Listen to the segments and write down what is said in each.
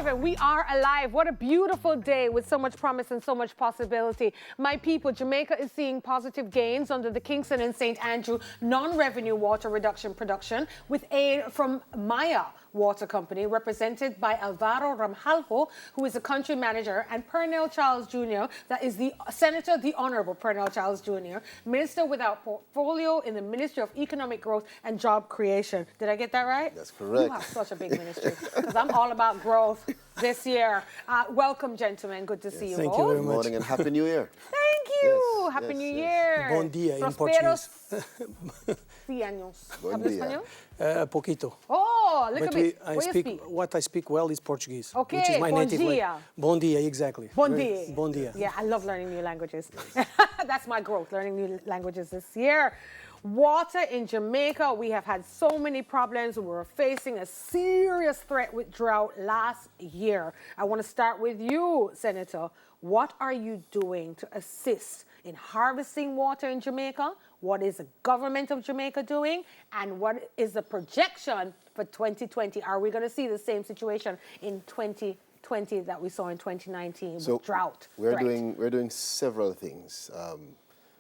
And we are alive. What a beautiful day with so much promise and so much possibility. My people, Jamaica is seeing positive gains under the Kingston and St. Andrew non-revenue water reduction production with aid from Maya Water Company, represented by Alvaro Ramjaljo, who is a country manager, and Pearnel Charles Jr., that is the Senator, the Honorable Pearnel Charles Jr., Minister without portfolio in the Ministry of Economic Growth and Job Creation. Did I get that right? That's correct. You have such a big ministry, because I'm all about growth this year. Welcome, gentlemen. Good to see you Thank both. you very Good much. morning and Happy New Year. Thank you. Yes, Happy yes, New yes. Year. Bon dia in Prosperos Portuguese. 100 años. Bon ¿Hablas dia. español? Poquito. Oh, look But at me. What do you speak? what I speak well is Portuguese, Okay, which is my bon native dia. language. Bon dia, exactly. Bon dia. Bon dia. Yeah, I love learning new languages. That's my growth, learning new languages this year. Water in Jamaica, we have had so many problems. We were facing a serious threat with drought last year. I want to start with you, Senator. What are you doing to assist in harvesting water in Jamaica? What is the government of Jamaica doing? And what is the projection for 2020? Are we going to see the same situation in 2020 that we saw in 2019 with drought? We're doing several things,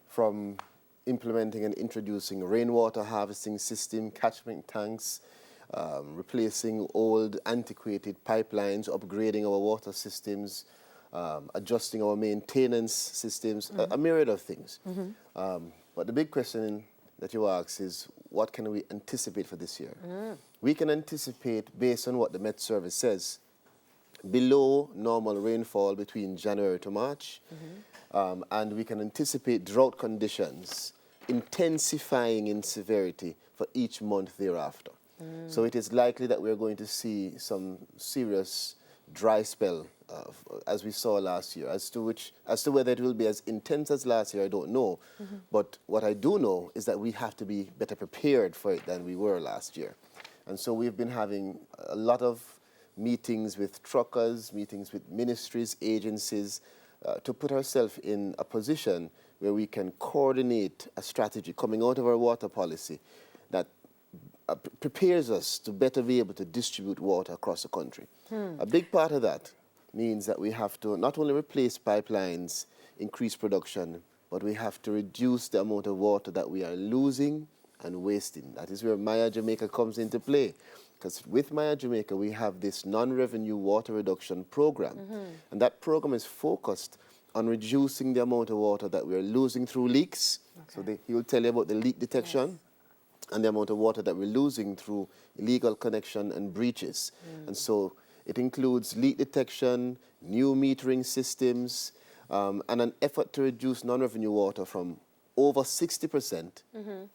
from implementing and introducing rainwater harvesting system, catchment tanks, replacing old antiquated pipelines, upgrading our water systems, adjusting our maintenance systems, a myriad of things. But the big question that you ask is, what can we anticipate for this year? We can anticipate, based on what the Met Service says, below normal rainfall between January to March, and we can anticipate drought conditions intensifying in severity for each month thereafter. So it is likely that we're going to see some serious dry spell, as we saw last year. As to whether it will be as intense as last year, I don't know. But what I do know is that we have to be better prepared for it than we were last year. And so we've been having a lot of meetings with truckers, meetings with ministries, agencies, to put ourselves in a position where we can coordinate a strategy coming out of our water policy that prepares us to better be able to distribute water across the country. A big part of that means that we have to not only replace pipelines, increase production, but we have to reduce the amount of water that we are losing and wasting. That is where Maya Jamaica comes into play. Because with Maya Jamaica, we have this non-revenue water reduction program. And that program is focused on reducing the amount of water that we're losing through leaks. So he will tell you about the leak detection and the amount of water that we're losing through illegal connection and breaches. And so it includes leak detection, new metering systems, and an effort to reduce non-revenue water from over 60%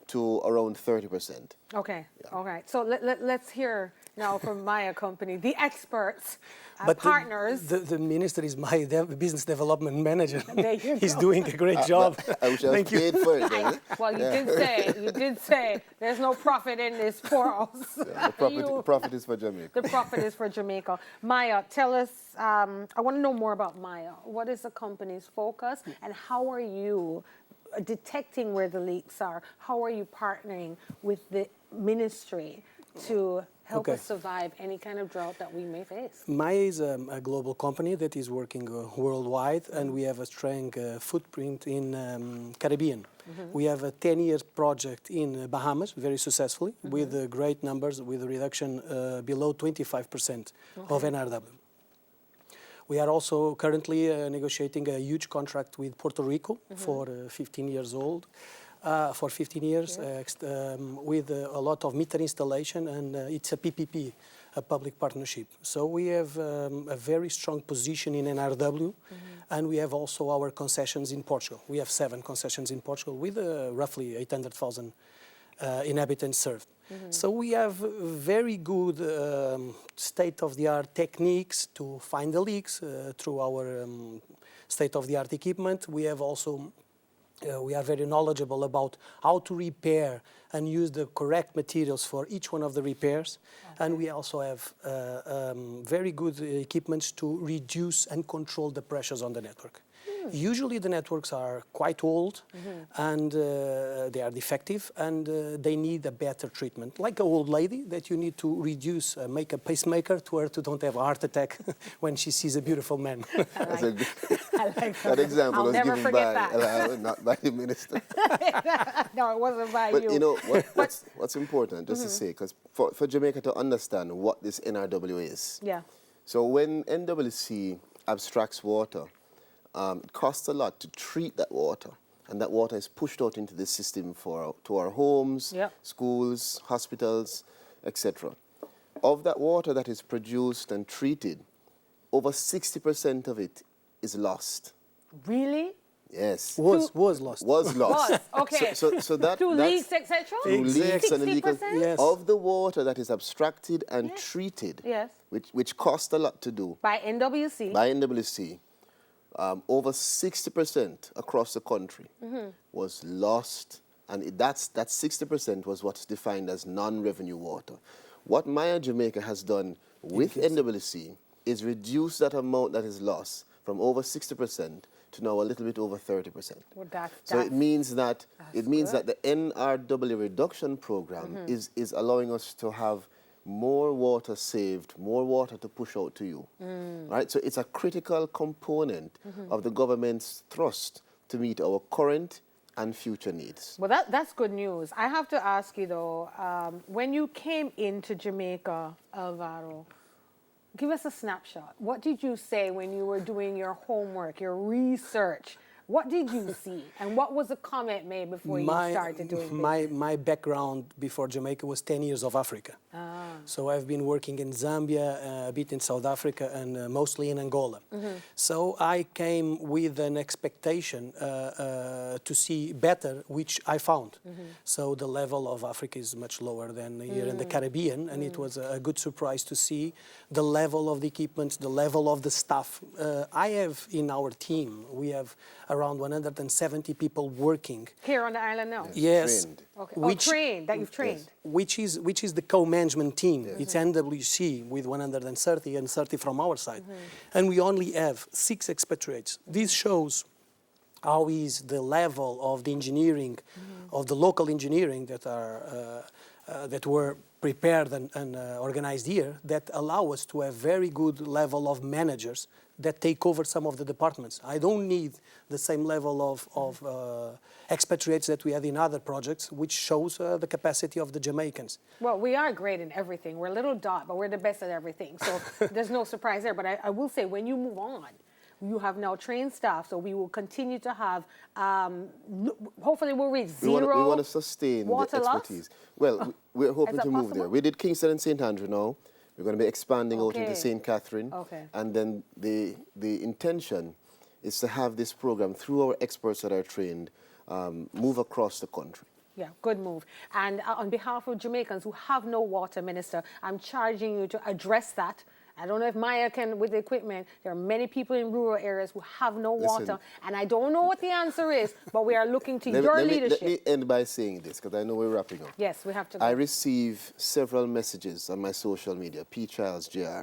to around 30%. Okay, all right. So let's hear now from Maya Company, the experts, But partners. The minister is my business development manager. There you He's go. doing a great job. I wish I was paid for it. Then, Well, you did say there's no profit in this for us. The profit is for Jamaica. The profit is for Jamaica. Maya, tell us, I want to know more about Maya. What is the company's focus and how are you detecting where the leaks are? How are you partnering with the ministry to help us survive any kind of drought that we may face? Maya is a global company that is working worldwide, and we have a strong footprint in Caribbean. We have a 10-year project in Bahamas, very successfully, with great numbers, with a reduction below 25% of NRW. We are also currently negotiating a huge contract with Puerto Rico for 15 years old. For 15 years, with a lot of meter installation, and it's a PPP, a public partnership. So we have a very strong position in NRW, and we have also our concessions in Portugal. We have 7 concessions in Portugal with roughly 800,000 inhabitants served. So we have very good state-of-the-art techniques to find the leaks through our state-of-the-art equipment. We have also we are very knowledgeable about how to repair and use the correct materials for each one of the repairs. And we also have very good equipments to reduce and control the pressures on the network. Usually the networks are quite old and they are defective and they need a better treatment. Like an old lady that you need to reduce, make a pacemaker to her to don't have a heart attack when she sees a beautiful man. I like That example I'll was never given forget by, that. not by the minister. No, it wasn't by But you. you know, what's important, just to say, because for Jamaica to understand what this NRW is. Yeah. So when NWC abstracts water, it costs a lot to treat that water. And that water is pushed out into the system to our homes, schools, hospitals, etc. Of that water that is produced and treated, over 60% of it is lost. Really? Yes. Was lost. Was lost. Was, okay. So that Through that's leaks, etc.? through leaks and illegal 60%? Yes. of the water that is abstracted and treated, Yes. which cost a lot to do By NWC? by NWC, over 60% across the country was lost, and that 60% was what's defined as non-revenue water. What Maya Jamaica has done with NWC is reduce that amount that is lost from over 60% to now a little bit over 30%. Well, So it means that the NRW reduction program is allowing us to have more water saved, more water to push out to you. Right? So it's a critical component of the government's thrust to meet our current and future needs. Well, that's good news. I have to ask you, though, when you came into Jamaica, Alvaro, give us a snapshot. What did you say when you were doing your homework, your research? What did you see? And what was the comment made before you started doing this? My background before Jamaica was 10 years of Africa. So I've been working in Zambia, a bit in South Africa, and mostly in Angola. So I came with an expectation to see better, which I found. So the level of Africa is much lower than here in the Caribbean, and it was a good surprise to see the level of the equipment, the level of the staff. I have in our team, we have around 170 people working. Here on the island now? Yes. Trained. Okay. Trained, that you've trained. Which is the co-management team. It's NWC with 130 and 30 from our side. And we only have 6 expatriates. This shows how is the level of the engineering, of the local engineering that were prepared and organized here, that allow us to have very good level of managers that take over some of the departments. I don't need the same level of expatriates that we had in other projects, which shows the capacity of the Jamaicans. Well, we are great in everything. We're a little dot, but we're the best at everything. So there's no surprise there. But I will say, when you move on, you have now trained staff, so we will continue to have, hopefully we'll reach zero. We want to sustain the expertise. Well, we're hoping to move there. We did Kingston and St. Andrew now. We're going to be expanding out into St. Catherine. And then the intention is to have this program, through our experts that are trained, move across the country. Yeah, good move. And on behalf of Jamaicans who have no water, Minister, I'm charging you to address that. I don't know if Maya can with the equipment. There are many people in rural areas who have no water, and I don't know what the answer is, but we are looking to your leadership. Let me end by saying this, because I know we're wrapping up. Yes, we have to go. I receive several messages on my social media, P. Childs JR,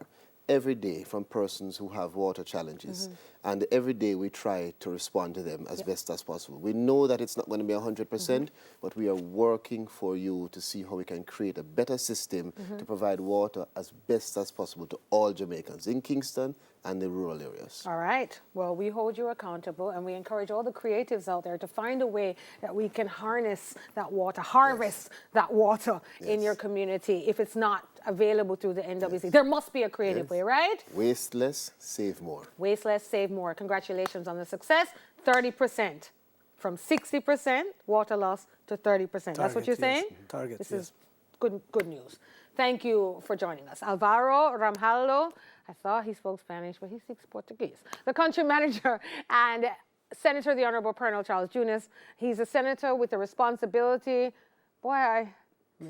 every day from persons who have water challenges. And every day we try to respond to them as best as possible. We know that it's not going to be 100%, but we are working for you to see how we can create a better system to provide water as best as possible to all Jamaicans in Kingston and the rural areas. All right. Well, we hold you accountable, and we encourage all the creatives out there to find a way that we can harness that water, harvest that water in your community if it's not available through the NWC. There must be a creative way, right? Waste less, save more. Waste less, save more. Congratulations on the success. 30%. From 60% water loss to 30%. That's what you're saying? Target, This is good news. Thank you for joining us. Alvaro Ramjallo, I thought he spoke Spanish, but he speaks Portuguese. The country manager and Senator, the Honorable Pearnel Charles Junius. He's a senator with a responsibility. Boy,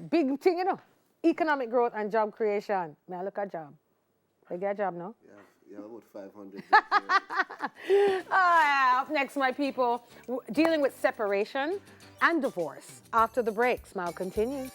big thing, you know. Economic growth and job creation. May I look at job? They get a job, no? Yeah, about 500. Up next, my people, dealing with separation and divorce. After the break, Smile continues.